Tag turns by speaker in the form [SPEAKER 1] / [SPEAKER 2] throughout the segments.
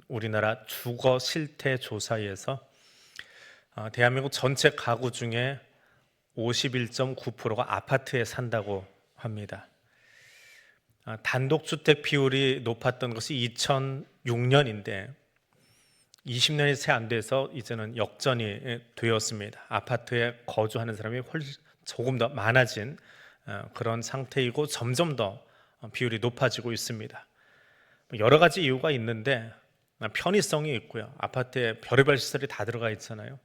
[SPEAKER 1] 우리나라 주거 실태 조사에서 대한민국 전체 가구 중에 51.9%가 아파트에 산다고 합니다. 단독주택 비율이 높았던 것이 2006년인데 20년이 채 안 돼서 이제는 역전이 되었습니다. 아파트에 거주하는 사람이 조금 더 많아진 그런 상태이고 점점 더 비율이 높아지고 있습니다. 여러 가지 이유가 있는데 편의성이 있고요. 아파트에 별의별 시설이 다 들어가 있잖아요.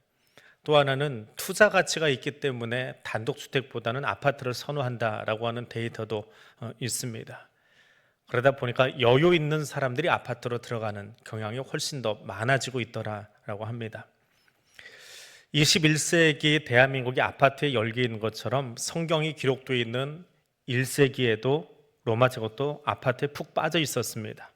[SPEAKER 1] 또 하나는 투자 가치가 있기 때문에 단독주택보다는 아파트를 선호한다라고 하는 데이터도 있습니다. 그러다 보니까 여유 있는 사람들이 아파트로 들어가는 경향이 훨씬 더 많아지고 있더라라고 합니다. 21세기 대한민국이 아파트의 열기인 것처럼 성경이 기록되어 있는 1세기에도 로마 제국도 아파트에 푹 빠져 있었습니다.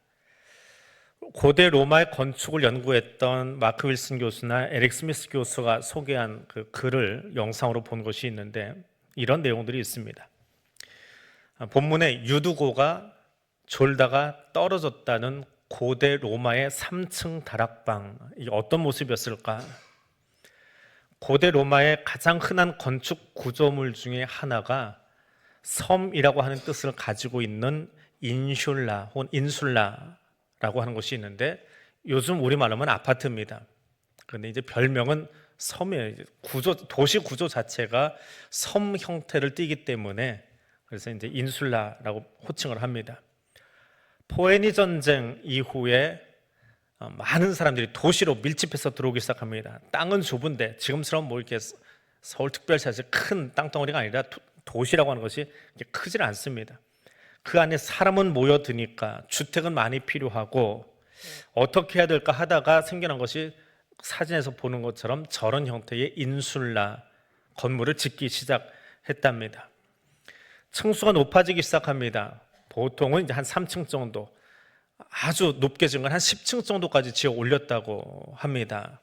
[SPEAKER 1] 고대 로마의 건축을 연구했던 마크 윌슨 교수나 에릭 스미스 교수가 소개한 그 글을 영상으로 본 것이 있는데 이런 내용들이 있습니다. 본문에 유두고가 졸다가 떨어졌다는 고대 로마의 3층 다락방, 이게 어떤 모습이었을까? 고대 로마의 가장 흔한 건축 구조물 중에 하나가 섬이라고 하는 뜻을 가지고 있는 인슐라 혹은 인술라라고 하는 것이 있는데 요즘 우리말로 하면 아파트입니다. 그런데 이제 별명은 섬이에요. 도시 구조 자체가 섬 형태를 띠기 때문에 그래서 이제 인슐라라고 호칭을 합니다. 포에니 전쟁 이후에 많은 사람들이 도시로 밀집해서 들어오기 시작합니다. 땅은 좁은데 지금처럼 뭐 이렇게 서울특별시에서 큰 땅덩어리가 아니라 도시라고 하는 것이 크질 않습니다. 그 안에 사람은 모여드니까 주택은 많이 필요하고 어떻게 해야 될까 하다가 생겨난 것이 사진에서 보는 것처럼 저런 형태의 인슐라 건물을 짓기 시작했답니다. 층수가 높아지기 시작합니다. 보통은 이제 한 3층 정도, 아주 높게 지은 건 한 10층 정도까지 지어 올렸다고 합니다.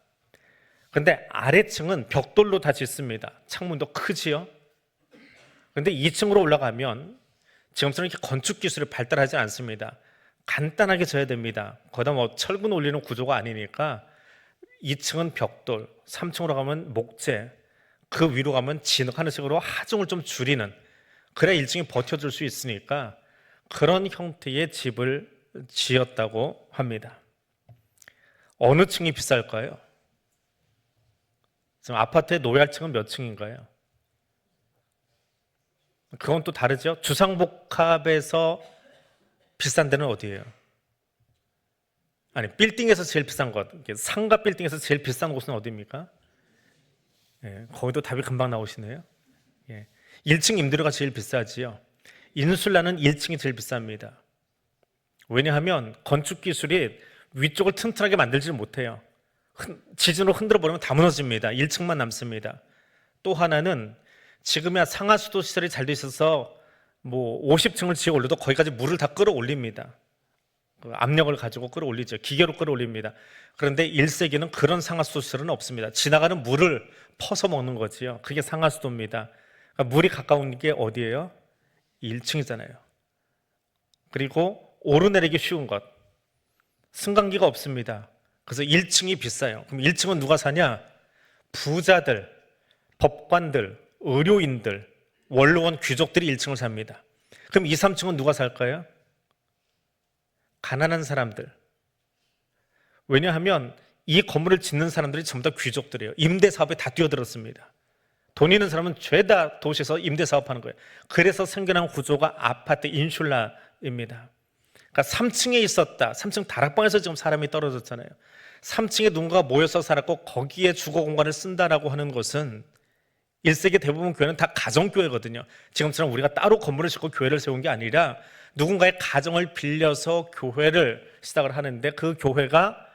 [SPEAKER 1] 그런데 아래층은 벽돌로 다 짓습니다. 창문도 크지요. 그런데 2층으로 올라가면 지금처럼 이렇게 건축 기술이 발달하지 않습니다. 간단하게 져야 됩니다. 거기다 뭐 철근 올리는 구조가 아니니까 2층은 벽돌, 3층으로 가면 목재, 그 위로 가면 진흙하는 식으로 하중을 좀 줄이는, 그래야 1층이 버텨줄 수 있으니까 그런 형태의 집을 지었다고 합니다. 어느 층이 비쌀까요? 지금 아파트의 노약층은 몇 층인가요? 그건 또 다르죠. 주상복합에서 비싼 데는 어디예요? 아니, 빌딩에서 제일 비싼 것, 상가 빌딩에서 제일 비싼 곳은 어디입니까? 예, 거기도 답이 금방 나오시네요. 예, 1층 임대료가 제일 비싸지요. 인슐라는 1층이 제일 비쌉니다. 왜냐하면 건축 기술이 위쪽을 튼튼하게 만들지 못해요. 지진으로 흔들어 버리면 다 무너집니다. 1층만 남습니다. 또 하나는 지금이야 상하수도 시설이 잘 돼 있어서 뭐 50층을 지어 올려도 거기까지 물을 다 끌어올립니다. 그 압력을 가지고 끌어올리죠. 기계로 끌어올립니다. 그런데 1세기는 그런 상하수도 시설은 없습니다. 지나가는 물을 퍼서 먹는 거지요. 그게 상하수도입니다. 그러니까 물이 가까운 게 어디예요? 1층이잖아요. 그리고 오르내리기 쉬운 것, 승강기가 없습니다. 그래서 1층이 비싸요. 그럼 1층은 누가 사냐? 부자들, 법관들, 의료인들, 원로원, 귀족들이 1층을 삽니다. 그럼 2, 3층은 누가 살까요? 가난한 사람들. 왜냐하면 이 건물을 짓는 사람들이 전부 다 귀족들이에요. 임대 사업에 다 뛰어들었습니다. 돈 있는 사람은 죄다 도시에서 임대 사업하는 거예요. 그래서 생겨난 구조가 아파트 인슐라입니다. 그러니까 3층에 있었다. 3층 다락방에서 지금 사람이 떨어졌잖아요. 3층에 누군가가 모여서 살았고 거기에 주거 공간을 쓴다라고 하는 것은 1세기 대부분 교회는 다 가정교회거든요. 지금처럼 우리가 따로 건물을 짓고 교회를 세운 게 아니라 누군가의 가정을 빌려서 교회를 시작을 하는데 그 교회가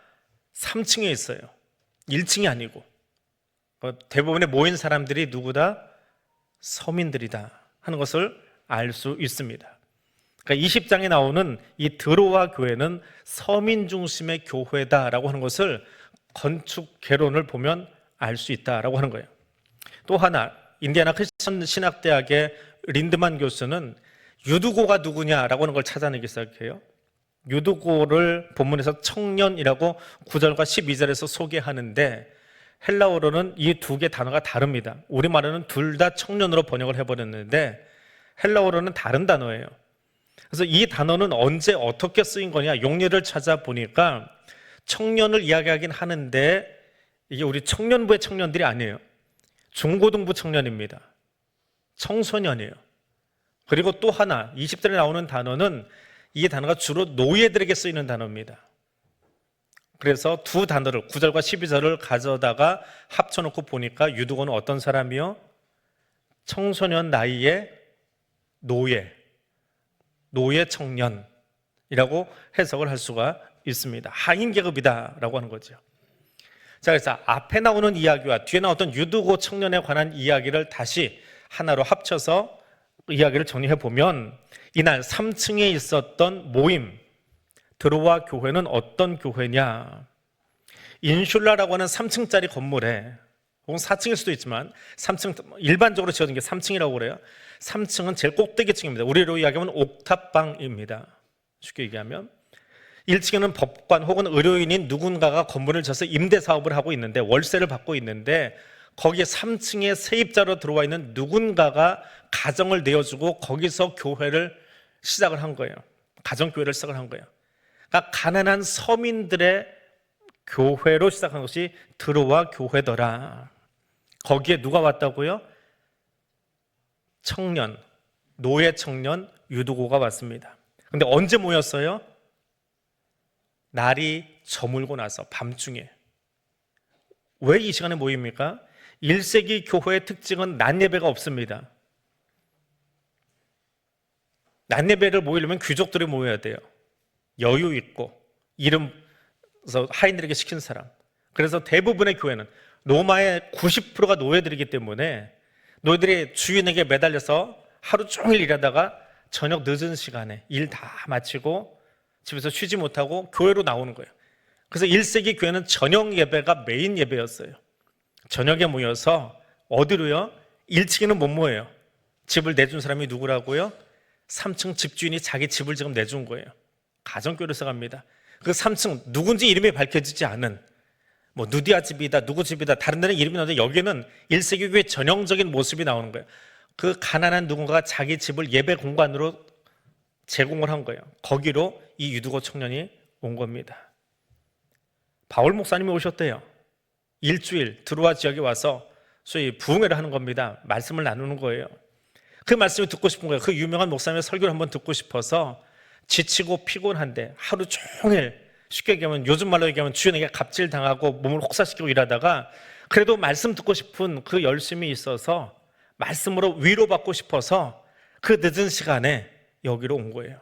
[SPEAKER 1] 3층에 있어요. 1층이 아니고. 대부분의 모인 사람들이 누구다? 서민들이다 하는 것을 알 수 있습니다. 그러니까 20장에 나오는 이 드로아 교회는 서민 중심의 교회다라고 하는 것을 건축 개론을 보면 알 수 있다라고 하는 거예요. 또 하나, 인디애나 크리스천 신학대학의 린드만 교수는 유두고가 누구냐라고 하는 걸 찾아내기 시작해요. 유두고를 본문에서 청년이라고 9절과 12절에서 소개하는데 헬라어로는 이 두 개 단어가 다릅니다. 우리말로는 둘 다 청년으로 번역을 해버렸는데 헬라어로는 다른 단어예요. 그래서 이 단어는 언제 어떻게 쓰인 거냐 용례를 찾아보니까 청년을 이야기하긴 하는데 이게 우리 청년부의 청년들이 아니에요. 중고등부 청년입니다. 청소년이에요. 그리고 또 하나 20절에 나오는 단어는 이 단어가 주로 노예들에게 쓰이는 단어입니다. 그래서 두 단어를 9절과 12절을 가져다가 합쳐놓고 보니까 유두고는 어떤 사람이요? 청소년 나이의 노예 청년이라고 해석을 할 수가 있습니다. 하인 계급이다라고 하는 거죠. 자, 그래서 앞에 나오는 이야기와 뒤에 나왔던 유두고 청년에 관한 이야기를 다시 하나로 합쳐서 이야기를 정리해 보면 이날 3층에 있었던 모임 드로아 교회는 어떤 교회냐? 인슐라라고 하는 3층짜리 건물에 혹은 4층일 수도 있지만 3층 일반적으로 지어진 게 3층이라고 그래요. 3층은 제일 꼭대기층입니다. 우리로 이야기하면 옥탑방입니다. 쉽게 얘기하면 1층에는 법관 혹은 의료인인 누군가가 건물을 져서 임대 사업을 하고 있는데 월세를 받고 있는데 거기에 3층에 세입자로 들어와 있는 누군가가 가정을 내어주고 거기서 교회를 시작을 한 거예요. 가정교회를 시작을 한 거예요. 그러니까 가난한 서민들의 교회로 시작한 것이 드로아 교회더라. 거기에 누가 왔다고요? 청년, 노예 청년 유두고가 왔습니다. 근데 언제 모였어요? 날이 저물고 나서 밤중에. 왜 이 시간에 모입니까? 1세기 교회의 특징은 낮 예배가 없습니다. 낮 예배를 모이려면 귀족들이 모여야 돼요. 여유 있고 이름 하인들에게 시킨 사람. 그래서 대부분의 교회는 로마의 90%가 노예들이기 때문에 노예들이 주인에게 매달려서 하루 종일 일하다가 저녁 늦은 시간에 일 다 마치고 집에서 쉬지 못하고 교회로 나오는 거예요. 그래서 1세기 교회는 저녁 예배가 메인 예배였어요. 저녁에 모여서 어디로요? 1층에는 못 모여요. 집을 내준 사람이 누구라고요? 3층 집주인이 자기 집을 지금 내준 거예요. 가정교회로 써갑니다. 그 3층 누군지 이름이 밝혀지지 않은 뭐 누디아 집이다 누구 집이다 다른 데는 이름이 나오는데 여기는 1세기 교회 전형적인 모습이 나오는 거예요. 그 가난한 누군가가 자기 집을 예배 공간으로 제공을 한 거예요. 거기로 이 유두고 청년이 온 겁니다. 바울 목사님이 오셨대요. 일주일 드로아 지역에 와서 소위 부흥회를 하는 겁니다. 말씀을 나누는 거예요. 그 말씀을 듣고 싶은 거예요. 그 유명한 목사님의 설교를 한번 듣고 싶어서 지치고 피곤한데 하루 종일 쉽게 얘기하면 요즘 말로 얘기하면 주인에게 갑질당하고 몸을 혹사시키고 일하다가 그래도 말씀 듣고 싶은 그 열심이 있어서 말씀으로 위로받고 싶어서 그 늦은 시간에 여기로 온 거예요.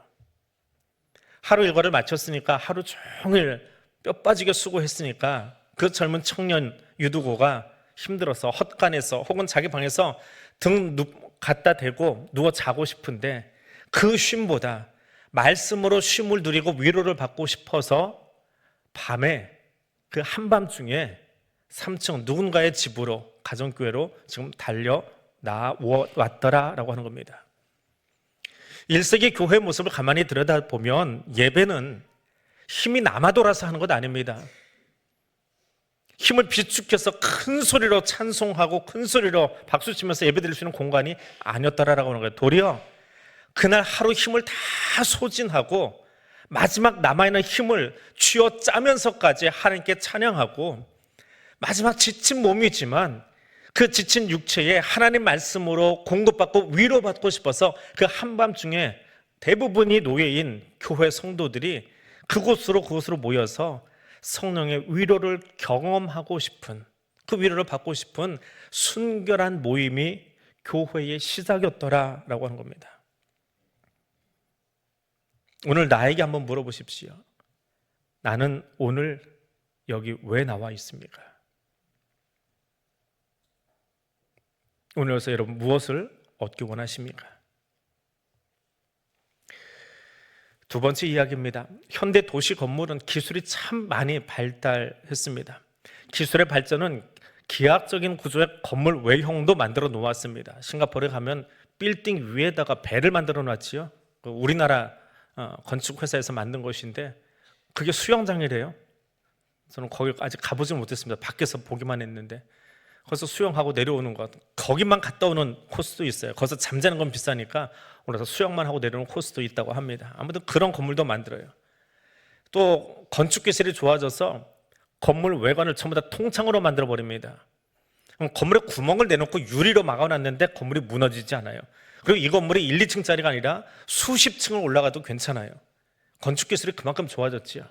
[SPEAKER 1] 하루 일과를 마쳤으니까 하루 종일 뼈 빠지게 수고했으니까 그 젊은 청년 유두고가 힘들어서 헛간에서 혹은 자기 방에서 등 갖다 대고 누워 자고 싶은데 그 쉼보다 말씀으로 쉼을 누리고 위로를 받고 싶어서 밤에 그 한밤중에 3층 누군가의 집으로 가정교회로 지금 달려 나왔더라라고 하는 겁니다. 1세기 교회의 모습을 가만히 들여다보면 예배는 힘이 남아 돌아서 하는 것 아닙니다. 힘을 비축해서 큰 소리로 찬송하고 큰 소리로 박수치면서 예배드릴 수 있는 공간이 아니었다라고 하는 거예요. 도리어 그날 하루 힘을 다 소진하고 마지막 남아있는 힘을 쥐어짜면서까지 하나님께 찬양하고 마지막 지친 몸이지만 그 지친 육체에 하나님 말씀으로 공급받고 위로받고 싶어서 그 한밤중에 대부분이 노예인 교회 성도들이 그곳으로 모여서 성령의 위로를 경험하고 싶은 그 위로를 받고 싶은 순결한 모임이 교회의 시작이었더라라고 하는 겁니다. 오늘 나에게 한번 물어보십시오. 나는 오늘 여기 왜 나와 있습니까? 오늘 여기서 여러분 무엇을 얻기 원하십니까? 두 번째 이야기입니다. 현대 도시 건물은 기술이 참 많이 발달했습니다. 기술의 발전은 기하학적인 구조의 건물 외형도 만들어 놓았습니다. 싱가포르에 가면 빌딩 위에다가 배를 만들어 놨지요. 우리나라 건축 회사에서 만든 것인데 그게 수영장이래요. 저는 거기 아직 가보지 못했습니다. 밖에서 보기만 했는데 거기서 수영하고 내려오는 것, 거기만 갔다 오는 코스도 있어요. 거기서 잠자는 건 비싸니까 올라서 수영만 하고 내려오는 코스도 있다고 합니다. 아무튼 그런 건물도 만들어요. 또 건축 기술이 좋아져서 건물 외관을 전부 다 통창으로 만들어 버립니다. 그럼 건물에 구멍을 내놓고 유리로 막아놨는데 건물이 무너지지 않아요. 그리고 이 건물이 1, 2층짜리가 아니라 수십 층을 올라가도 괜찮아요. 건축 기술이 그만큼 좋아졌지요.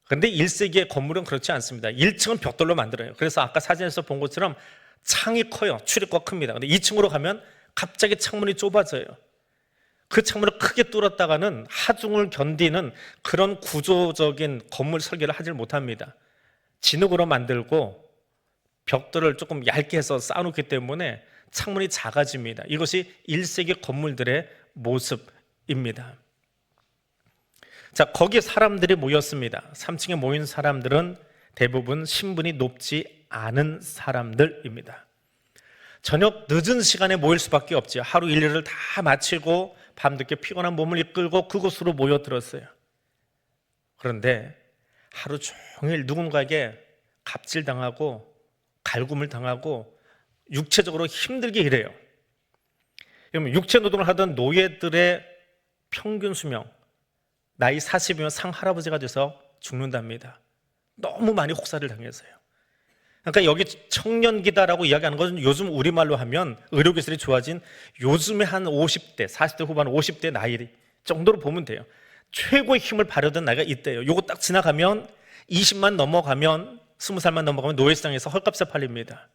[SPEAKER 1] 그런데 1세기의 건물은 그렇지 않습니다. 1층은 벽돌로 만들어요. 그래서 아까 사진에서 본 것처럼 창이 커요. 출입구가 큽니다. 근데 2층으로 가면 갑자기 창문이 좁아져요. 그 창문을 크게 뚫었다가는 하중을 견디는 그런 구조적인 건물 설계를 하질 못합니다. 진흙으로 만들고 벽돌을 조금 얇게 해서 쌓아놓기 때문에 창문이 작아집니다. 이것이 1세기 건물들의 모습입니다. 자, 거기에 사람들이 모였습니다. 3층에 모인 사람들은 대부분 신분이 높지 않은 사람들입니다. 저녁 늦은 시간에 모일 수밖에 없죠. 하루 일일을 다 마치고 밤늦게 피곤한 몸을 이끌고 그곳으로 모여들었어요. 그런데 하루 종일 누군가에게 갑질당하고 갈굼을 당하고 육체적으로 힘들게 일해요. 그러면 육체 노동을 하던 노예들의 평균 수명, 나이 40이면 상할아버지가 돼서 죽는답니다. 너무 많이 혹사를 당해서요. 그러니까 여기 청년기다라고 이야기하는 것은 요즘 우리말로 하면 의료기술이 좋아진 요즘에 한 50대, 40대 후반 50대 나이 정도로 보면 돼요. 최고의 힘을 발휘하던 나이가 이때예요. 요거 딱 지나가면 20만 넘어가면 20살만 넘어가면 노예시장에서 헐값에 팔립니다.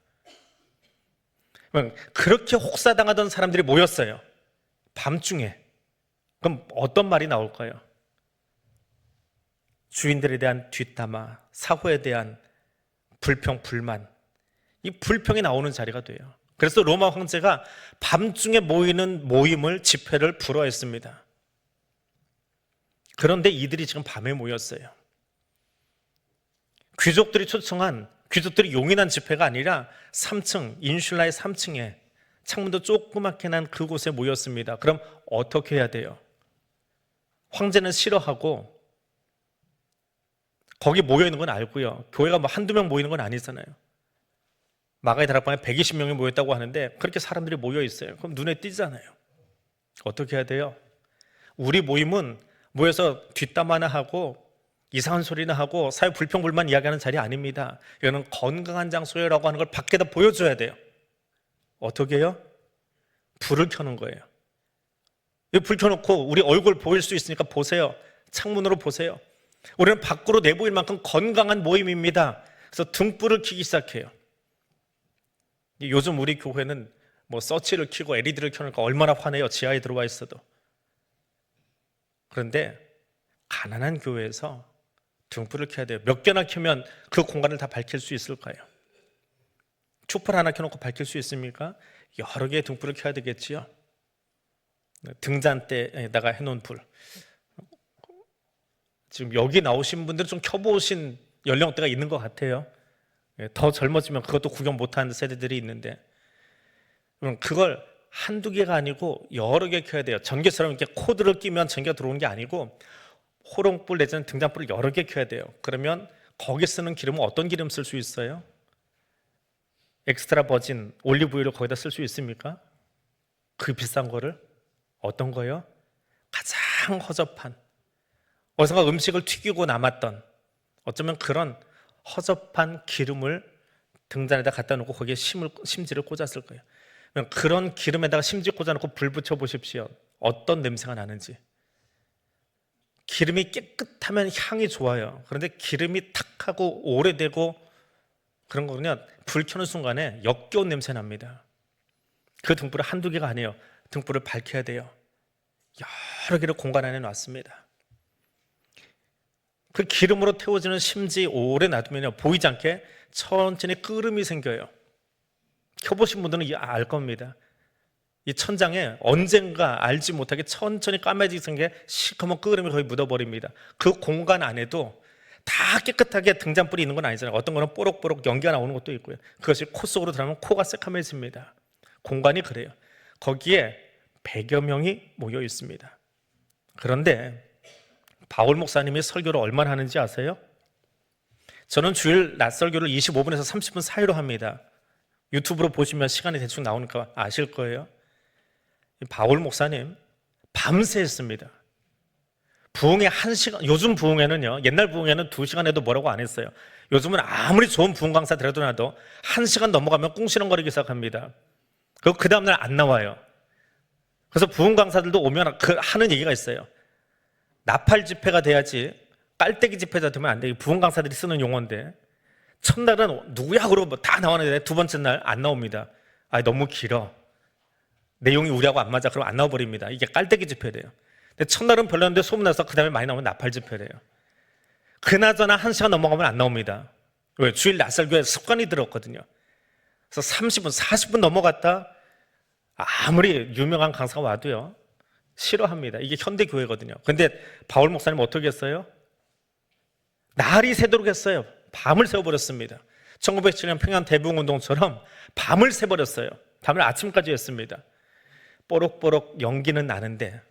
[SPEAKER 1] 그렇게 혹사당하던 사람들이 모였어요. 밤중에. 그럼 어떤 말이 나올까요? 주인들에 대한 뒷담화, 사후에 대한 불평, 불만, 이 불평이 나오는 자리가 돼요. 그래서 로마 황제가 밤중에 모이는 모임을, 집회를 불허했습니다. 그런데 이들이 지금 밤에 모였어요. 귀족들이 초청한, 귀족들이 용인한 집회가 아니라 3층, 인슐라의 3층에 창문도 조그맣게 난 그곳에 모였습니다. 그럼 어떻게 해야 돼요? 황제는 싫어하고 거기 모여있는 건 알고요. 교회가 뭐 한두 명 모이는 건 아니잖아요. 마가의 다락방에 120명이 모였다고 하는데 그렇게 사람들이 모여있어요. 그럼 눈에 띄잖아요. 어떻게 해야 돼요? 우리 모임은 모여서 뒷담화나 하고 이상한 소리나 하고 사회 불평불만 이야기하는 자리 아닙니다. 이거는 건강한 장소라고 하는 걸 밖에다 보여줘야 돼요. 어떻게 해요? 불을 켜는 거예요. 불 켜놓고 우리 얼굴 보일 수 있으니까 보세요. 창문으로 보세요. 우리는 밖으로 내보일 만큼 건강한 모임입니다. 그래서 등불을 켜기 시작해요. 요즘 우리 교회는 뭐 서치를 켜고 LED를 켜니까 얼마나 화내요. 지하에 들어와 있어도. 그런데 가난한 교회에서 등불을 켜야 돼요. 몇 개나 켜면 그 공간을 다 밝힐 수 있을까요? 촛불 하나 켜놓고 밝힐 수 있습니까? 여러 개의 등불을 켜야 되겠지요. 등잔대에다가 해놓은 불. 지금 여기 나오신 분들은 좀 켜보신 연령대가 있는 것 같아요. 더 젊어지면 그것도 구경 못하는 세대들이 있는데, 그럼 그걸 한두 개가 아니고 여러 개 켜야 돼요. 전기처럼 이렇게 코드를 끼면 전기가 들어오는 게 아니고 호롱불 내지는 등잔불을 여러 개 켜야 돼요. 그러면 거기 쓰는 기름은 어떤 기름 쓸 수 있어요? 엑스트라 버진 올리브유를 거기다 쓸 수 있습니까? 그 비싼 거를? 어떤 거요? 가장 허접한, 어디선가 음식을 튀기고 남았던, 어쩌면 그런 허접한 기름을 등잔에다 갖다 놓고 거기에 심지를 꽂았을 거예요. 그런 기름에다가 심지 꽂아놓고 불 붙여 보십시오. 어떤 냄새가 나는지. 기름이 깨끗하면 향이 좋아요. 그런데 기름이 탁하고 오래되고 그런 거면 불 켜는 순간에 역겨운 냄새 납니다. 그 등불은 한두 개가 아니에요. 등불을 밝혀야 돼요. 여러 개를 공간 안에 놨습니다. 그 기름으로 태워지는 심지 오래 놔두면 보이지 않게 천천히 끓음이 생겨요. 켜보신 분들은 알 겁니다. 이 천장에 언젠가 알지 못하게 천천히 까매지게 생긴 게 시커먼 끓음이 거의 묻어버립니다. 그 공간 안에도 다 깨끗하게 등잔불이 있는 건 아니잖아요. 어떤 거는 뽀록뽀록 연기가 나오는 것도 있고요. 그것이 코 속으로 들어가면 코가 새카매집니다. 공간이 그래요. 거기에 100여 명이 모여 있습니다. 그런데 바울 목사님이 설교를 얼마나 하는지 아세요? 저는 주일 낮 설교를 25분에서 30분 사이로 합니다. 유튜브로 보시면 시간이 대충 나오니까 아실 거예요. 바울 목사님 밤새 했습니다. 부흥회 1시간, 요즘 부흥회는요, 옛날 부흥회는 2시간 해도 뭐라고 안 했어요. 요즘은 아무리 좋은 부흥 강사 들어도 1시간 넘어가면 꿍시렁거리기 시작합니다. 그 다음날 안 나와요. 그래서 부흥 강사들도 오면 하는 얘기가 있어요. 나팔 집회가 돼야지 깔때기 집회가 되면 안 돼. 부흥 강사들이 쓰는 용어인데 첫날은 누구야 그러고 다 나오는데 두 번째 날 안 나옵니다. 너무 길어. 내용이 우리하고 안 맞아. 그럼 안 나와버립니다. 이게 깔때기 집회래요. 근데 첫날은 별로였는데 소문나서 그 다음에 많이 나오면 나팔 집회래요. 그나저나 1시간 넘어가면 안 나옵니다. 왜? 주일 낮설교에 습관이 들었거든요. 그래서 30분, 40분 넘어갔다 아무리 유명한 강사가 와도요 싫어합니다. 이게 현대교회거든요. 근데 바울 목사님 어떻게 했어요? 날이 새도록 했어요. 밤을 새워버렸습니다. 1907년 평양 대부흥운동처럼 밤을 새버렸어요. 밤을 아침까지 했습니다. 뽀록뽀록 연기는 나는데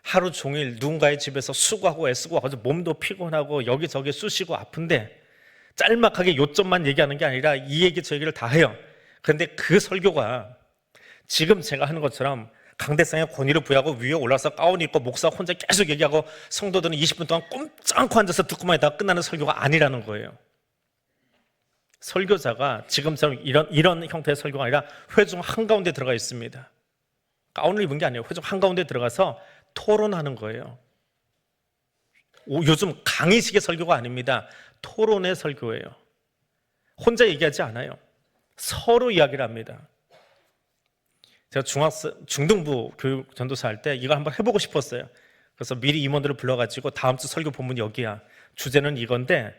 [SPEAKER 1] 하루 종일 누군가의 집에서 수고하고 애쓰고 와서 몸도 피곤하고 여기저기 쑤시고 아픈데 짤막하게 요점만 얘기하는 게 아니라 이 얘기 저 얘기를 다 해요. 그런데 그 설교가 지금 제가 하는 것처럼 강대상에 권위를 부여하고 위에 올라서 가운 입고 목사 혼자 계속 얘기하고 성도들은 20분 동안 꼼짝 않고 앉아서 듣고만 있다가 끝나는 설교가 아니라는 거예요. 설교자가 지금처럼 이런 형태의 설교가 아니라 회중 한가운데 들어가 있습니다. 가운을 입은 게 아니에요. 회중 한가운데 들어가서 토론하는 거예요. 요즘 강의식의 설교가 아닙니다. 토론의 설교예요. 혼자 얘기하지 않아요. 서로 이야기를 합니다. 제가 중등부 교육 전도사 할 때 이걸 한번 해보고 싶었어요. 그래서 미리 임원들을 불러가지고 다음 주 설교 본문 여기야. 주제는 이건데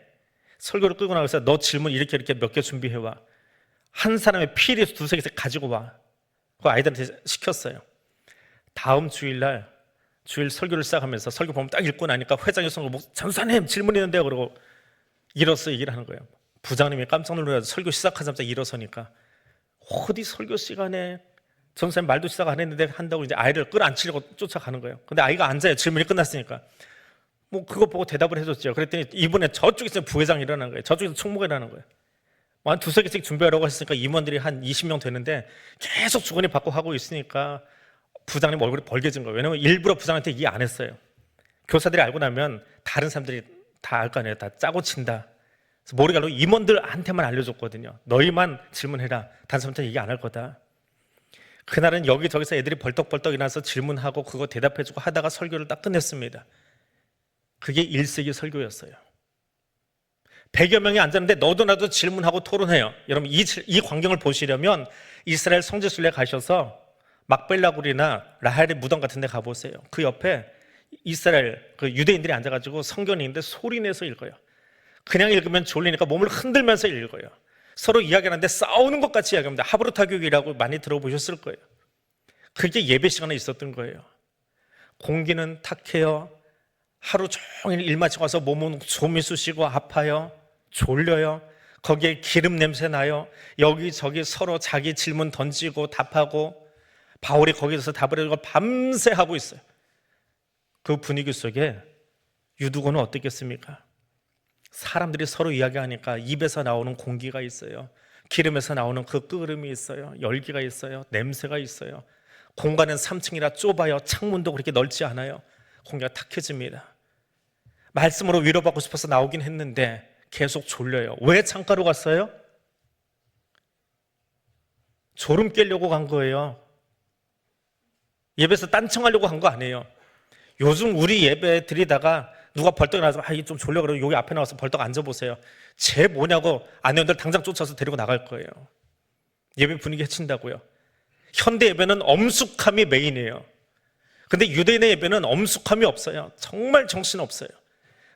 [SPEAKER 1] 설교를 끌고 나가서 너 질문 이렇게 몇 개 준비해와. 한 사람의 필리에서 2-3개씩 가지고 와. 그 아이들한테 시켰어요. 다음 주일 설교를 시작하면서 설교 본문 딱 읽고 나니까 회장이 전사님 질문 있는데요. 그러고 일어서 얘기를 하는 거예요. 부장님이 깜짝 놀라서 설교 시작하자마자 일어서니까 어디 설교 시간에 전사님 말도 시작 안 했는데 한다고 이제 아이를 끌어안치려고 쫓아가는 거예요. 근데 아이가 앉아요. 질문이 끝났으니까. 그거 보고 대답을 해줬죠. 그랬더니 이번에 저쪽에서 부회장이 일어나는 거예요. 저쪽에서 총무가 일어나는 거예요. 한 2-3개씩 준비하라고 했으니까 임원들이 한 20명 되는데 계속 주거니 받고 하고 있으니까 부장님 얼굴이 벌개진 거예요. 왜냐면 일부러 부장한테 얘기 안 했어요. 교사들이 알고 나면 다른 사람들이 다 알 거 아니에요. 다 짜고 친다. 그래서 모르게 하려고 임원들한테만 알려줬거든요. 너희만 질문해라. 다른 사람한테 얘기 안 할 거다. 그날은 여기저기서 애들이 벌떡벌떡 일어나서 질문하고 그거 대답해주고 하다가 설교를 딱 끝냈습니다. 그게 1세기 설교였어요. 100여 명이 앉았는데 너도 나도 질문하고 토론해요. 여러분 이 광경을 보시려면 이스라엘 성지순례 가셔서 막벨라굴이나 라헬의 무덤 같은 데 가보세요. 그 옆에 이스라엘 유대인들이 앉아가지고 성경을 읽는데 소리내서 읽어요. 그냥 읽으면 졸리니까 몸을 흔들면서 읽어요. 서로 이야기하는데 싸우는 것 같이 이야기합니다. 하브르타 교육이라고 많이 들어보셨을 거예요. 그게 예배 시간에 있었던 거예요. 공기는 탁해요. 하루 종일 일 마치고 와서 몸은 숨이 쑤시고 아파요. 졸려요. 거기에 기름 냄새 나요. 여기저기 서로 자기 질문 던지고 답하고 바울이 거기서 답을 해주고 밤새 하고 있어요. 그 분위기 속에 유두고는 어떻겠습니까? 사람들이 서로 이야기하니까 입에서 나오는 공기가 있어요. 기름에서 나오는 그 끓음이 있어요. 열기가 있어요. 냄새가 있어요. 공간은 3층이라 좁아요. 창문도 그렇게 넓지 않아요. 공기가 탁해집니다. 말씀으로 위로받고 싶어서 나오긴 했는데 계속 졸려요. 왜 창가로 갔어요? 졸음 깨려고 간 거예요. 예배에서 딴청하려고 간 거 아니에요. 요즘 우리 예배 드리다가 누가 벌떡 일어나서 이게 좀 졸려 그러고 여기 앞에 나와서 벌떡 앉아보세요. 쟤 뭐냐고 아내들 당장 쫓아서 데리고 나갈 거예요. 예배 분위기 해친다고요. 현대 예배는 엄숙함이 메인이에요. 근데 유대인의 예배는 엄숙함이 없어요. 정말 정신없어요.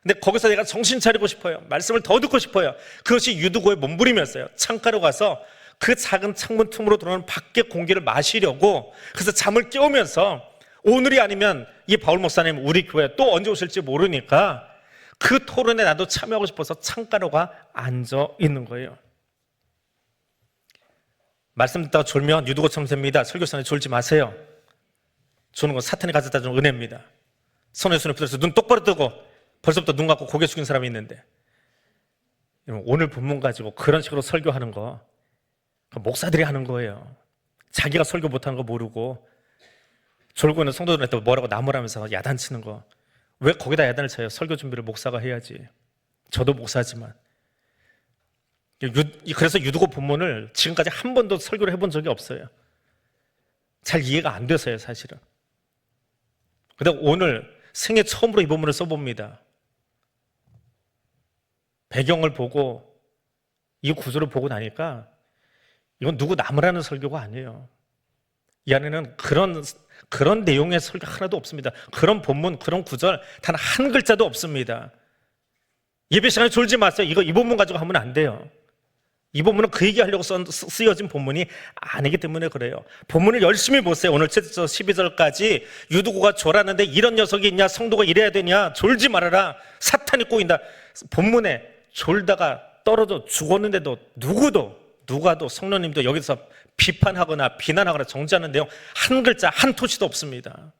[SPEAKER 1] 근데 거기서 내가 정신 차리고 싶어요. 말씀을 더 듣고 싶어요. 그것이 유두고의 몸부림이었어요. 창가로 가서 그 작은 창문 틈으로 들어오는 밖의 공기를 마시려고 그래서 잠을 깨우면서 오늘이 아니면 이 바울 목사님 우리 교회 또 언제 오실지 모르니까 그 토론에 나도 참여하고 싶어서 창가로가 앉아 있는 거예요. 말씀 듣다가 졸면 유두고처럼 됩니다. 설교사님 졸지 마세요. 조는 건 사탄이 가져다 준 은혜입니다. 손에 붙어서 눈 똑바로 뜨고 벌써부터 눈 감고 고개 숙인 사람이 있는데, 오늘 본문 가지고 그런 식으로 설교하는 거 목사들이 하는 거예요. 자기가 설교 못하는 거 모르고 졸고 있는 성도들한테 뭐라고 나무라면서 야단치는 거. 왜 거기다 야단을 쳐요? 설교 준비를 목사가 해야지. 저도 목사지만. 그래서 유두고 본문을 지금까지 한 번도 설교를 해본 적이 없어요. 잘 이해가 안 돼서요, 사실은. 근데 오늘 생애 처음으로 이 본문을 써봅니다. 배경을 보고 이 구조를 보고 나니까 이건 누구 남으라는 설교가 아니에요. 이 안에는 그런 내용의 설교 하나도 없습니다. 그런 본문, 그런 구절 단 한 글자도 없습니다. 예배 시간에 졸지 마세요. 이 본문 가지고 하면 안 돼요. 이 본문은 그 얘기하려고 쓰여진 본문이 아니기 때문에 그래요. 본문을 열심히 보세요. 오늘 12절까지 유두고가 졸았는데 이런 녀석이 있냐, 성도가 이래야 되냐, 졸지 말아라, 사탄이 꼬인다. 본문에 졸다가 떨어져 죽었는데도 누가도 성령님도 여기서 비판하거나 비난하거나 정죄하는 내용 한 글자 한 토시도 없습니다.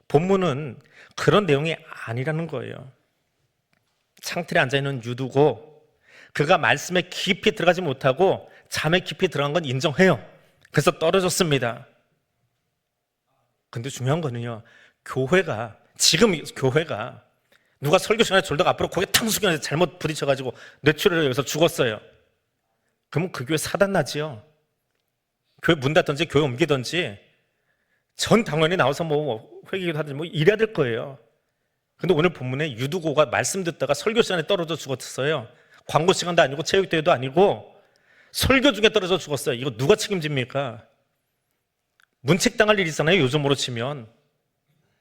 [SPEAKER 1] 본문은 그런 내용이 아니라는 거예요. 창틀에 앉아있는 유두고, 그가 말씀에 깊이 들어가지 못하고 잠에 깊이 들어간 건 인정해요. 그래서 떨어졌습니다. 근데 중요한 거는요, 지금 교회가 누가 설교 시간에 졸다가 앞으로 고개 탕 숙여서 잘못 부딪혀가지고 뇌출혈을 여기서 죽었어요. 그러면 그 교회 사단 나지요. 교회 문 닫든지 교회 옮기든지 전 당원이 나와서 회개기도 하든지 이래야 될 거예요. 근데 오늘 본문에 유두고가 말씀 듣다가 설교 시간에 떨어져 죽었어요. 광고 시간도 아니고 체육대회도 아니고 설교 중에 떨어져 죽었어요. 이거 누가 책임집니까? 문책당할 일이 있잖아요. 요즘으로 치면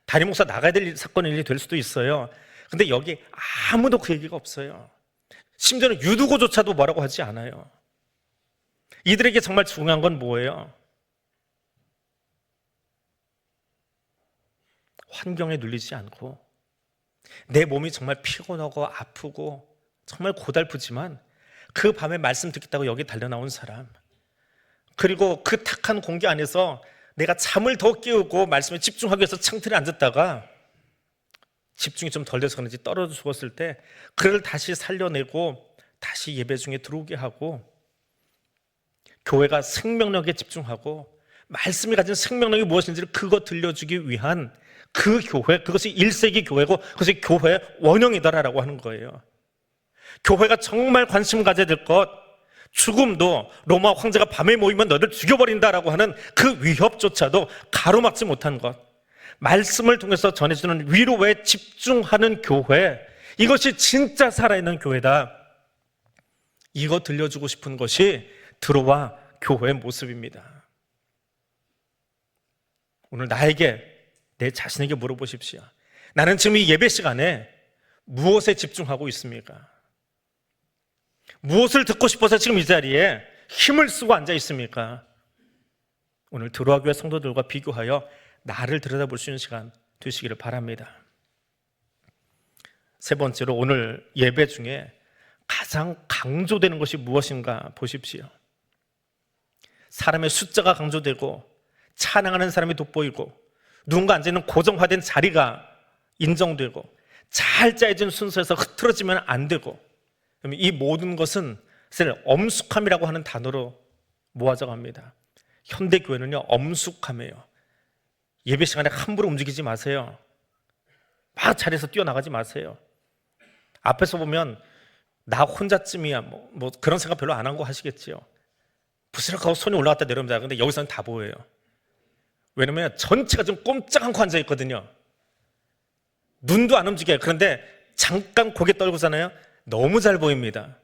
[SPEAKER 1] 담임 목사 나가야 될 사건의 일이 될 수도 있어요. 근데 여기 아무도 그 얘기가 없어요. 심지어는 유두고조차도 뭐라고 하지 않아요. 이들에게 정말 중요한 건 뭐예요? 환경에 눌리지 않고 내 몸이 정말 피곤하고 아프고 정말 고달프지만 그 밤에 말씀 듣겠다고 여기 달려나온 사람, 그리고 그 탁한 공기 안에서 내가 잠을 더 깨우고 말씀에 집중하기 위해서 창틀에 앉았다가 집중이 좀 덜 돼서 그런지 떨어져 죽었을 때 그를 다시 살려내고 다시 예배 중에 들어오게 하고, 교회가 생명력에 집중하고 말씀이 가진 생명력이 무엇인지를 그거 들려주기 위한 그 교회, 그것이 1세기 교회고 그것이 교회의 원형이다라고 하는 거예요. 교회가 정말 관심 가져야 될 것, 죽음도 로마 황제가 밤에 모이면 너를 죽여버린다라고 하는 그 위협조차도 가로막지 못한 것, 말씀을 통해서 전해주는 위로에 집중하는 교회, 이것이 진짜 살아있는 교회다. 이거 들려주고 싶은 것이 들어와 교회의 모습입니다. 오늘 내 자신에게 물어보십시오. 나는 지금 이 예배 시간에 무엇에 집중하고 있습니까? 무엇을 듣고 싶어서 지금 이 자리에 힘을 쓰고 앉아 있습니까? 오늘 들어와 교회 성도들과 비교하여 나를 들여다볼 수 있는 시간 되시기를 바랍니다. 세 번째로, 오늘 예배 중에 가장 강조되는 것이 무엇인가 보십시오. 사람의 숫자가 강조되고 찬양하는 사람이 돋보이고 누군가 앉아있는 고정화된 자리가 인정되고 잘 짜여진 순서에서 흐트러지면 안 되고, 이 모든 것은 사실 엄숙함이라고 하는 단어로 모아져 갑니다. 현대교회는요, 엄숙함이에요. 예배 시간에 함부로 움직이지 마세요. 막 자리에서 뛰어나가지 마세요. 앞에서 보면 나 혼자쯤이야 뭐 그런 생각 별로 안 한 거 하시겠지요. 부스럭하고 손이 올라갔다 내려옵니다. 근데 여기서는 다 보여요. 왜냐면 전체가 좀 꼼짝 않고 앉아 있거든요. 눈도 안 움직여요. 그런데 잠깐 고개 떨고잖아요. 너무 잘 보입니다.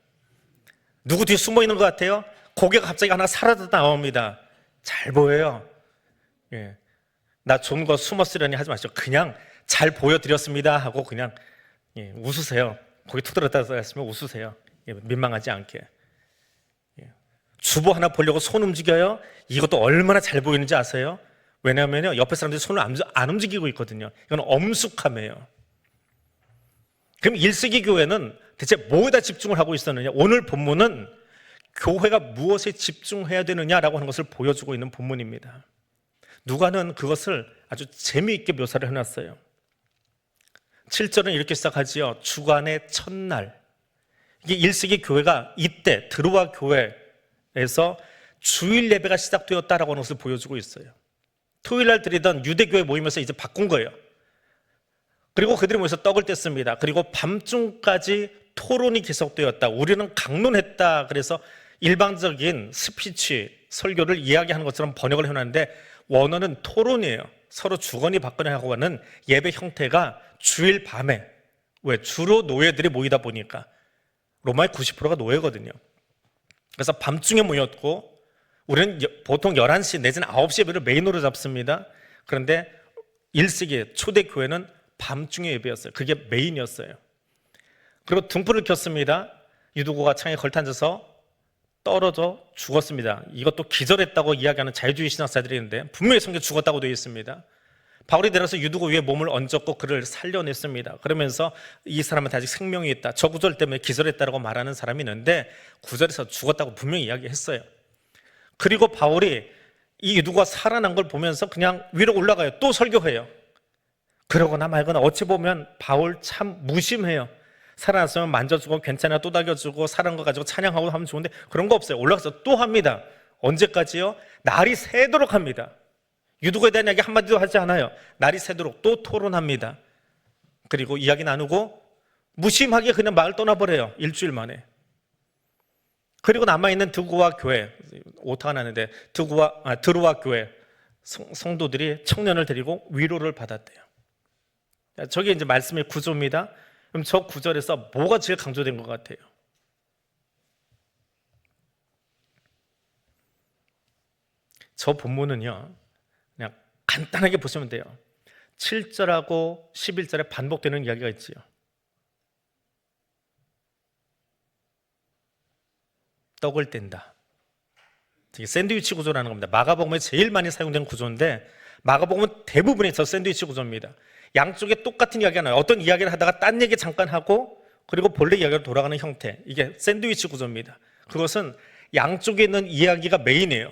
[SPEAKER 1] 누구 뒤에 숨어 있는 것 같아요? 고개가 갑자기 하나 사라져 나옵니다. 잘 보여요. 예. 나 좋은 거 숨었으려니 하지 마시고 그냥 잘 보여드렸습니다 하고 그냥 웃으세요. 고개 툭 들었다 했으면 웃으세요. 민망하지 않게. 주보 하나 보려고 손 움직여요? 이것도 얼마나 잘 보이는지 아세요? 왜냐하면 옆에 사람들이 손을 안 움직이고 있거든요. 이건 엄숙함이에요. 그럼 1세기 교회는 대체 뭐에다 집중을 하고 있었느냐? 오늘 본문은 교회가 무엇에 집중해야 되느냐라고 하는 것을 보여주고 있는 본문입니다. 누가는 그것을 아주 재미있게 묘사를 해놨어요. 7절은 이렇게 시작하지요. 주간의 첫날. 이게 1세기 교회가 이때 드로아 교회에서 주일 예배가 시작되었다라고 하는 것을 보여주고 있어요. 토요일날 드리던 유대교회 모임에서 이제 바꾼 거예요. 그리고 그들이 모여서 떡을 뗐습니다. 그리고 밤중까지 토론이 계속되었다. 우리는 강론했다. 그래서 일방적인 스피치, 설교를 이야기하는 것처럼 번역을 해놨는데 원어는 토론이에요. 서로 주거니 받거니 하고 하는 예배 형태가 주일 밤에, 왜? 주로 노예들이 모이다 보니까 로마의 90%가 노예거든요. 그래서 밤중에 모였고 우리는 보통 11시 내지는 9시 예배를 메인으로 잡습니다. 그런데 1세기 초대 교회는 밤중에 예배였어요. 그게 메인이었어요. 그리고 등불을 켰습니다. 유두고가 창에 걸터앉아서 떨어져 죽었습니다. 이것도 기절했다고 이야기하는 자유주의 신학자들이 있는데 분명히 성경에 죽었다고 되어 있습니다. 바울이 내려서 유두고 위에 몸을 얹었고 그를 살려냈습니다. 그러면서 이 사람한테 아직 생명이 있다. 저 구절 때문에 기절했다고 말하는 사람이 있는데 구절에서 죽었다고 분명히 이야기했어요. 그리고 바울이 이 유두고가 살아난 걸 보면서 그냥 위로 올라가요. 또 설교해요. 그러거나 말거나 어찌 보면 바울 참 무심해요. 살아났으면 만져주고 괜찮아 또닥여주고 살아난 거 가지고 찬양하고 하면 좋은데 그런 거 없어요. 올라가서 또 합니다. 언제까지요? 날이 새도록 합니다. 유두고에 대한 이야기 한마디도 하지 않아요. 날이 새도록 또 토론합니다. 그리고 이야기 나누고 무심하게 그냥 마을 떠나버려요. 일주일 만에. 그리고 남아있는 드고아 교회, 오타가 나는데 드로아 교회 성도들이 청년을 데리고 위로를 받았대요. 저게 이제 말씀의 구조입니다. 그럼 저 구절에서 뭐가 제일 강조된 것 같아요? 저 본문은요, 그냥 간단하게 보시면 돼요. 7절하고 11절에 반복되는 이야기가 있지요. 떡을 뗀다. 되게 샌드위치 구조라는 겁니다. 마가복음에 제일 많이 사용된 구조인데 마가복음은 대부분이 저 샌드위치 구조입니다. 양쪽에 똑같은 이야기가 나와요. 어떤 이야기를 하다가 딴 얘기 잠깐 하고 그리고 본래 이야기로 돌아가는 형태. 이게 샌드위치 구조입니다. 그것은 양쪽에 있는 이야기가 메인이에요.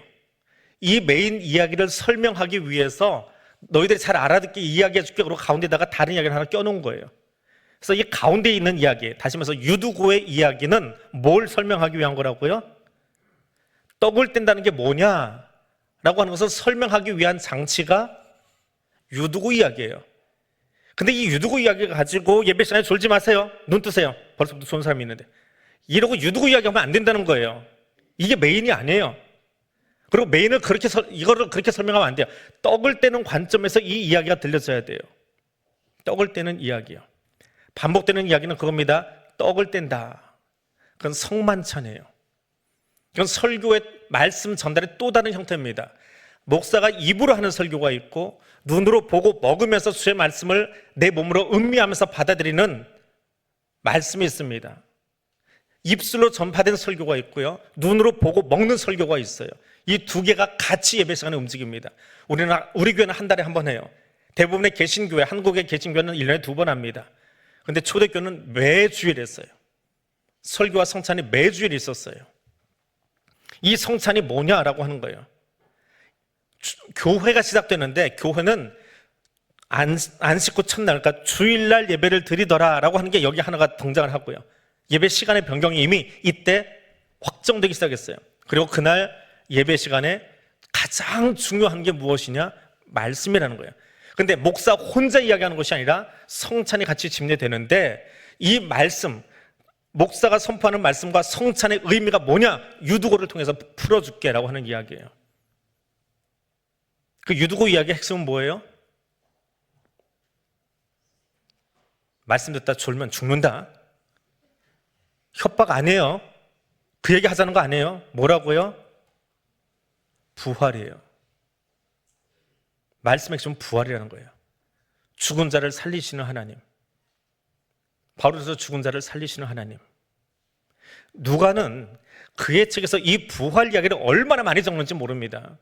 [SPEAKER 1] 이 메인 이야기를 설명하기 위해서 너희들이 잘 알아듣게 이야기해 줄게. 그리고 가운데다가 다른 이야기를 하나 껴놓은 거예요. 그래서 이 가운데 있는 이야기, 다시 말해서 유두고의 이야기는 뭘 설명하기 위한 거라고요? 떡을 뗀다는 게 뭐냐라고 하는 것을 설명하기 위한 장치가 유두고 이야기예요. 근데 이 유두고 이야기를 가지고 예배 시간에 졸지 마세요. 눈 뜨세요. 벌써부터 좋은 사람이 있는데. 이러고 유두고 이야기하면 안 된다는 거예요. 이게 메인이 아니에요. 그리고 메인을 이거를 그렇게 설명하면 안 돼요. 떡을 떼는 관점에서 이 이야기가 들려져야 돼요. 떡을 떼는 이야기요. 반복되는 이야기는 그겁니다. 떡을 뗀다. 그건 성만찬이에요. 이건 설교의 말씀 전달의 또 다른 형태입니다. 목사가 입으로 하는 설교가 있고 눈으로 보고 먹으면서 주의 말씀을 내 몸으로 음미하면서 받아들이는 말씀이 있습니다. 입술로 전파된 설교가 있고요. 눈으로 보고 먹는 설교가 있어요. 이 두 개가 같이 예배 시간에 움직입니다. 우리 교회는 한 달에 한 번 해요. 대부분의 개신교회, 한국의 개신교회는 1년에 2번 합니다. 그런데 초대교회는 매주일 했어요. 설교와 성찬이 매주일 있었어요. 이 성찬이 뭐냐라고 하는 거예요. 교회가 시작되는데 교회는 안식 후 첫날, 그러니까 주일날 예배를 드리더라라고 하는 게 여기 하나가 등장을 하고요. 예배 시간의 변경이 이미 이때 확정되기 시작했어요. 그리고 그날 예배 시간에 가장 중요한 게 무엇이냐? 말씀이라는 거예요. 근데 목사 혼자 이야기하는 것이 아니라 성찬이 같이 집례되는데 이 말씀, 목사가 선포하는 말씀과 성찬의 의미가 뭐냐? 유두고를 통해서 풀어줄게라고 하는 이야기예요. 그 유두고 이야기의 핵심은 뭐예요? 말씀 듣다 졸면 죽는다. 협박 아니에요. 그 얘기 하자는 거 아니에요. 뭐라고요? 부활이에요. 말씀의 핵심은 부활이라는 거예요. 죽은 자를 살리시는 하나님. 바울에서 죽은 자를 살리시는 하나님. 누가는 그의 책에서 이 부활 이야기를 얼마나 많이 적는지 모릅니다.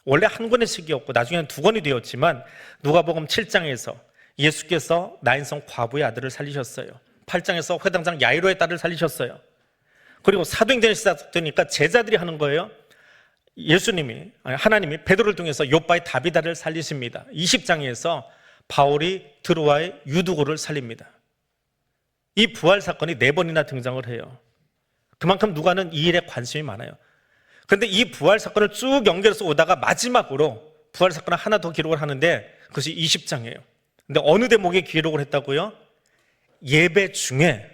[SPEAKER 1] 원래 한 권의 책이었고 나중에는 2권이 되었지만 누가복음 7장에서 예수께서 나인성 과부의 아들을 살리셨어요. 8장에서 회당장 야이로의 딸을 살리셨어요. 그리고 사도행전이 시작되니까 제자들이 하는 거예요. 하나님이 베드로를 통해서 요바의 다비다를 살리십니다. 20장에서 바울이 드로아의 유두고를 살립니다. 이 부활 사건이 4번이나 등장을 해요. 그만큼 누가는 이 일에 관심이 많아요. 그런데 이 부활 사건을 쭉 연결해서 오다가 마지막으로 부활 사건을 하나 더 기록을 하는데 그것이 20장이에요. 근데 어느 대목에 기록을 했다고요? 예배 중에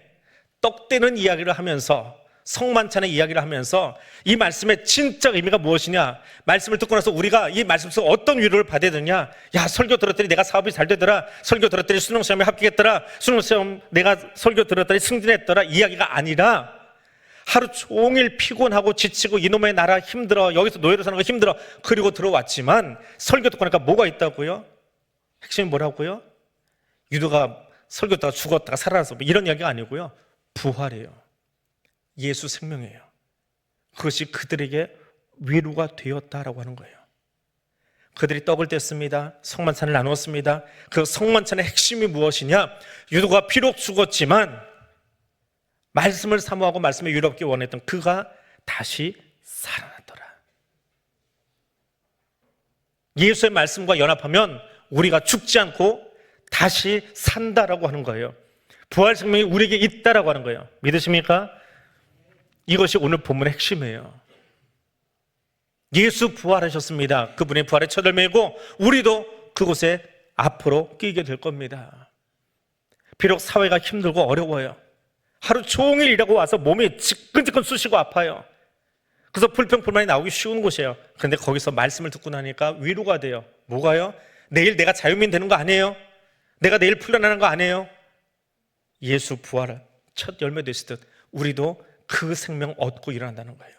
[SPEAKER 1] 떡 떼는 이야기를 하면서, 성만찬의 이야기를 하면서 이 말씀의 진짜 의미가 무엇이냐, 말씀을 듣고 나서 우리가 이 말씀 속에서 어떤 위로를 받아야 되느냐. 야, 설교 들었더니 내가 사업이 잘 되더라, 설교 들었더니 수능시험에 합격했더라, 수능시험 내가 설교 들었더니 승진했더라, 이야기가 아니라 하루 종일 피곤하고 지치고 이놈의 나라 힘들어, 여기서 노예로 사는 거 힘들어, 그리고 들어왔지만 설교 듣고 나니까 뭐가 있다고요? 핵심이 뭐라고요? 유다가 설교 듣다가 죽었다가 살아났어, 이런 이야기가 아니고요, 부활이에요. 예수 생명이에요. 그것이 그들에게 위로가 되었다라고 하는 거예요. 그들이 떡을 뗐습니다. 성만찬을 나누었습니다. 그 성만찬의 핵심이 무엇이냐? 유다가 비록 죽었지만 말씀을 사모하고 말씀에 유롭게 원했던 그가 다시 살아났더라. 예수의 말씀과 연합하면 우리가 죽지 않고 다시 산다라고 하는 거예요. 부활 생명이 우리에게 있다라고 하는 거예요. 믿으십니까? 이것이 오늘 본문의 핵심이에요. 예수 부활하셨습니다. 그분의 부활의 첫 열매이고 우리도 그곳에 앞으로 끼게 될 겁니다. 비록 사회가 힘들고 어려워요. 하루 종일 일하고 와서 몸이 지끈지끈 쑤시고 아파요. 그래서 불평불만이 나오기 쉬운 곳이에요. 그런데 거기서 말씀을 듣고 나니까 위로가 돼요. 뭐가요? 내일 내가 자유민 되는 거 아니에요? 내가 내일 풀려나는 거 아니에요? 예수 부활 첫 열매 되시듯 우리도 그 생명 얻고 일어난다는 거예요.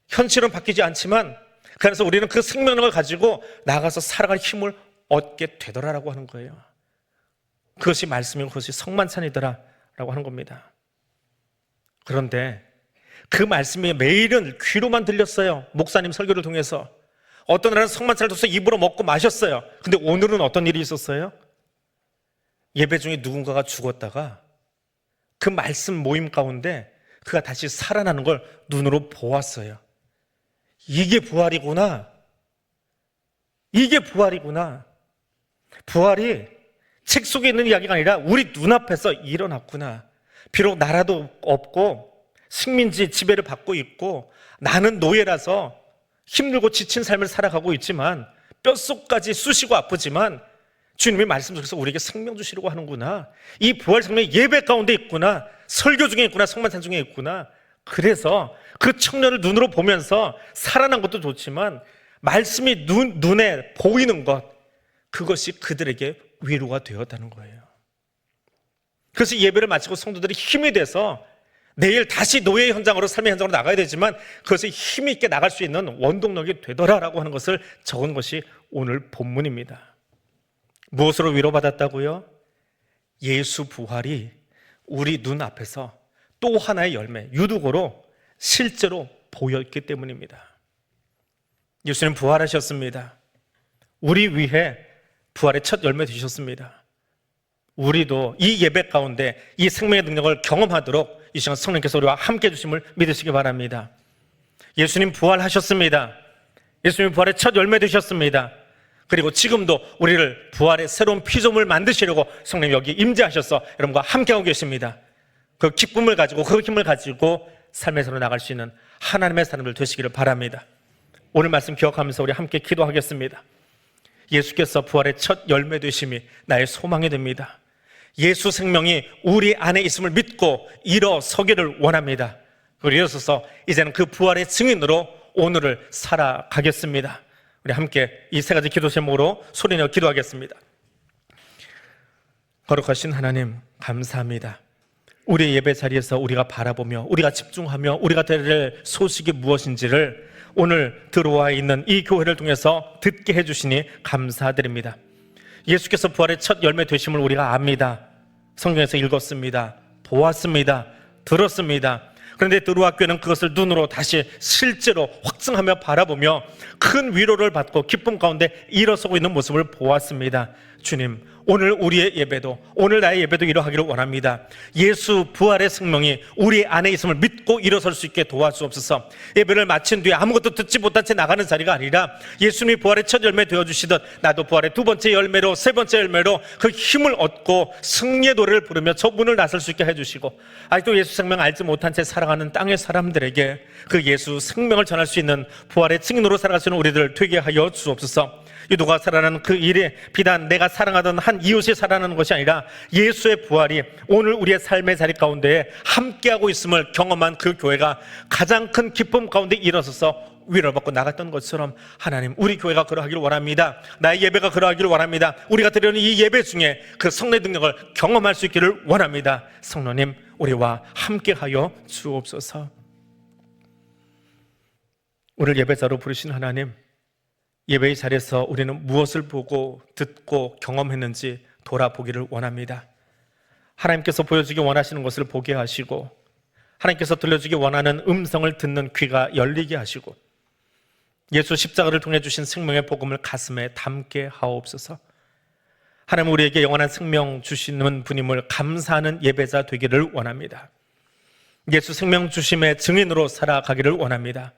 [SPEAKER 1] 현실은 바뀌지 않지만 그래서 우리는 그 생명을 가지고 나가서 살아갈 힘을 얻게 되더라라고 하는 거예요. 그것이 말씀이고 그것이 성만찬이더라 라고 하는 겁니다. 그런데 그 말씀이 매일은 귀로만 들렸어요. 목사님 설교를 통해서. 어떤 날은 성만찬을 둬서 입으로 먹고 마셨어요. 근데 오늘은 어떤 일이 있었어요? 예배 중에 누군가가 죽었다가 그 말씀 모임 가운데 그가 다시 살아나는 걸 눈으로 보았어요. 이게 부활이구나. 이게 부활이구나. 부활이 책 속에 있는 이야기가 아니라 우리 눈앞에서 일어났구나. 비록 나라도 없고 식민지 지배를 받고 있고 나는 노예라서 힘들고 지친 삶을 살아가고 있지만 뼛속까지 쑤시고 아프지만 주님의 말씀 속에서 우리에게 생명 주시려고 하는구나. 이 부활 생명이 예배 가운데 있구나. 설교 중에 있구나. 성만찬 중에 있구나. 그래서 그 청년을 눈으로 보면서 살아난 것도 좋지만 말씀이 눈에 보이는 것, 그것이 그들에게 위로가 되었다는 거예요. 그래서 예배를 마치고 성도들이 힘이 돼서 내일 다시 노예 현장으로, 삶의 현장으로 나가야 되지만 그것이 힘이 있게 나갈 수 있는 원동력이 되더라라고 하는 것을 적은 것이 오늘 본문입니다. 무엇으로 위로받았다고요? 예수 부활이 우리 눈앞에서 또 하나의 열매, 유두고로 실제로 보였기 때문입니다. 예수님 부활하셨습니다. 우리 위해 부활의 첫 열매 되셨습니다. 우리도 이 예배 가운데 이 생명의 능력을 경험하도록 이 시간 성령께서 우리와 함께 해주심을 믿으시기 바랍니다. 예수님 부활하셨습니다. 예수님 부활의 첫 열매 되셨습니다. 그리고 지금도 우리를 부활의 새로운 피조물 만드시려고 성령 여기 임재하셔서 여러분과 함께하고 계십니다. 그 기쁨을 가지고 그 힘을 가지고 삶의 산으로 나갈 수 있는 하나님의 사람들 되시기를 바랍니다. 오늘 말씀 기억하면서 우리 함께 기도하겠습니다. 예수께서 부활의 첫 열매 되심이 나의 소망이 됩니다. 예수 생명이 우리 안에 있음을 믿고 일어서기를 원합니다. 그리고 일어서서 이제는 그 부활의 증인으로 오늘을 살아가겠습니다. 우리 함께 이 세 가지 기도 제목으로 소리내어 기도하겠습니다. 거룩하신 하나님 감사합니다. 우리의 예배 자리에서 우리가 바라보며 우리가 집중하며 우리가 들을 소식이 무엇인지를 오늘 들어와 있는 이 교회를 통해서 듣게 해주시니 감사드립니다. 예수께서 부활의 첫 열매 되심을 우리가 압니다. 성경에서 읽었습니다. 보았습니다. 들었습니다. 그런데 드루아 교회는 그것을 눈으로 다시 실제로 확증하며 바라보며 큰 위로를 받고 기쁨 가운데 일어서고 있는 모습을 보았습니다. 주님, 오늘 우리의 예배도, 오늘 나의 예배도 이러하기를 원합니다. 예수 부활의 생명이 우리 안에 있음을 믿고 일어설 수 있게 도와주옵소서. 예배를 마친 뒤에 아무것도 듣지 못한 채 나가는 자리가 아니라 예수님이 부활의 첫 열매 되어주시듯 나도 부활의 두 번째 열매로, 세 번째 열매로 그 힘을 얻고 승리의 노래를 부르며 저 문을 나설 수 있게 해주시고, 아직도 예수 생명 알지 못한 채 살아가는 땅의 사람들에게 그 예수 생명을 전할 수 있는 부활의 증인으로 살아갈 수 있는 우리들 되게 하여 주옵소서. 유도가 살아나는 그 일에 비단 내가 사랑하던 한 이웃이 살아나는 것이 아니라 예수의 부활이 오늘 우리의 삶의 자리 가운데에 함께하고 있음을 경험한 그 교회가 가장 큰 기쁨 가운데 일어서서 위로를 받고 나갔던 것처럼 하나님, 우리 교회가 그러하기를 원합니다. 나의 예배가 그러하기를 원합니다. 우리가 드리는 이 예배 중에 그 성례 능력을 경험할 수 있기를 원합니다. 성령님, 우리와 함께하여 주옵소서. 오늘 예배자로 부르신 하나님, 예배의 자리에서 우리는 무엇을 보고 듣고 경험했는지 돌아보기를 원합니다. 하나님께서 보여주기 원하시는 것을 보게 하시고, 하나님께서 들려주기 원하는 음성을 듣는 귀가 열리게 하시고, 예수 십자가를 통해 주신 생명의 복음을 가슴에 담게 하옵소서. 하나님, 우리에게 영원한 생명 주시는 분임을 감사하는 예배자 되기를 원합니다. 예수 생명 주심의 증인으로 살아가기를 원합니다.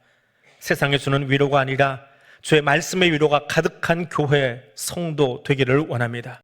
[SPEAKER 1] 세상에 주는 위로가 아니라 주의 말씀의 위로가 가득한 교회, 성도 되기를 원합니다.